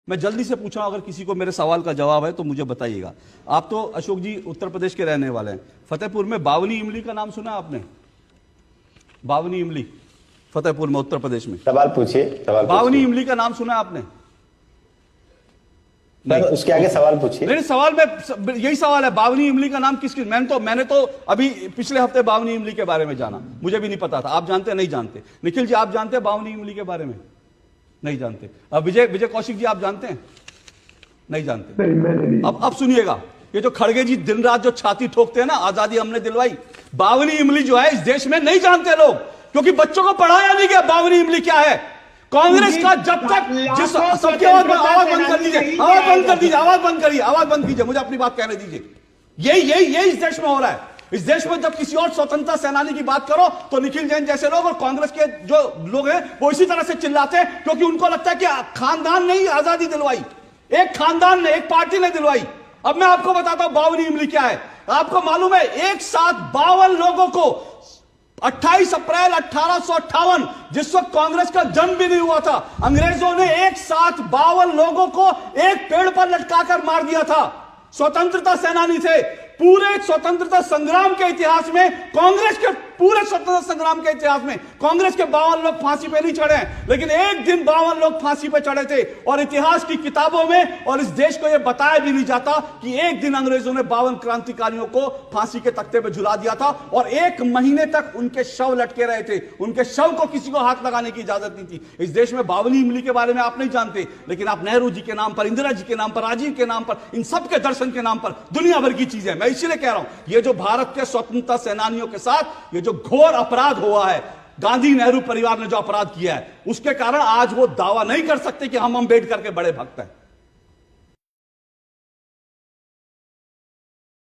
मैं जल्दी से पूछा, अगर किसी को मेरे सवाल का जवाब है तो मुझे बताइएगा। आप तो अशोक जी उत्तर प्रदेश के रहने वाले हैं। फतेहपुर में बावनी इमली का नाम सुना आपने? बावनी इमली, फतेहपुर में, उत्तर प्रदेश में। सवाल पूछिए, सवाल बावनी इमली का नाम सुना आपने? नहीं, उसके आगे सवाल पूछिए। मेरे सवाल में यही सवाल है, बावनी इमली का नाम किसकी? मैंने तो अभी पिछले हफ्ते बावनी इमली के बारे में जाना, मुझे भी नहीं पता था। आप जानते? नहीं जानते। निखिल जी आप जानते हैं बावनी इमली के बारे में? नहीं जानते। अब विजय कौशिक जी आप जानते हैं? नहीं जानते। नहीं, अब सुनिएगा, ये जो खड़गे जी दिन रात जो छाती ठोकते हैं ना, आजादी हमने दिलवाई, बावनी इमली जो है इस देश में नहीं जानते लोग, क्योंकि बच्चों को पढ़ाया नहीं गया बावनी इमली क्या है। कांग्रेस का जब तक जिस सबकी आवाज बंद कर दीजिए, आवाज बंद कर दीजिए, आवाज बंद करिए, आवाज बंद कीजिए, मुझे अपनी बात कहने दीजिए। यही इस देश में हो रहा है। इस देश में जब किसी और स्वतंत्रता सेनानी की बात करो तो निखिल जैन जैसे लोग और कांग्रेस के जो लोग हैं वो इसी तरह से चिल्लाते हैं, क्योंकि उनको लगता है कि खानदान ने ही आजादी दिलवाई, एक खानदान ने, एक पार्टी ने दिलवाई। अब मैं आपको बताता हूं बावनी इमली क्या है। आपको मालूम है एक साथ 52 लोगों को 28 अप्रैल 1858, जिस वक्त कांग्रेस का जन्म भी नहीं हुआ था, अंग्रेजों ने एक साथ 52 लोगों को एक पेड़ पर लटकाकर मार दिया था। स्वतंत्रता सेनानी थे। पूरे स्वतंत्रता संग्राम के इतिहास में, कांग्रेस के पूरे स्वतंत्रता संग्राम के इतिहास में कांग्रेस के 52 लोग फांसी पे नहीं चढ़े, लेकिन एक दिन 52 लोग फांसी पे चढ़े थे। और इतिहास की किताबों में और इस देश को यह बताया भी नहीं जाता कि एक दिन अंग्रेजों ने 52 क्रांतिकारियों को फांसी के तख्ते पे झुला दिया था और 1 महीने तक उनके शव लटके रहे थे। उनके शव को किसी को हाथ लगाने की इजाजत नहीं थी। इस देश में बावनी इमली के बारे में आप नहीं जानते, लेकिन आप नेहरू जी के नाम पर, इंदिरा जी के नाम पर, राजीव के नाम पर, इन सबके दर्शन के नाम पर दुनिया भर की चीजें। मैं इसलिए कह रहा हूं, ये जो भारत के स्वतंत्रता सेनानियों के साथ ये जो घोर अपराध हुआ है, गांधी नेहरू परिवार ने जो अपराध किया है, उसके कारण आज वो दावा नहीं कर सकते कि हम अम्बेडकर के बड़े भक्त हैं।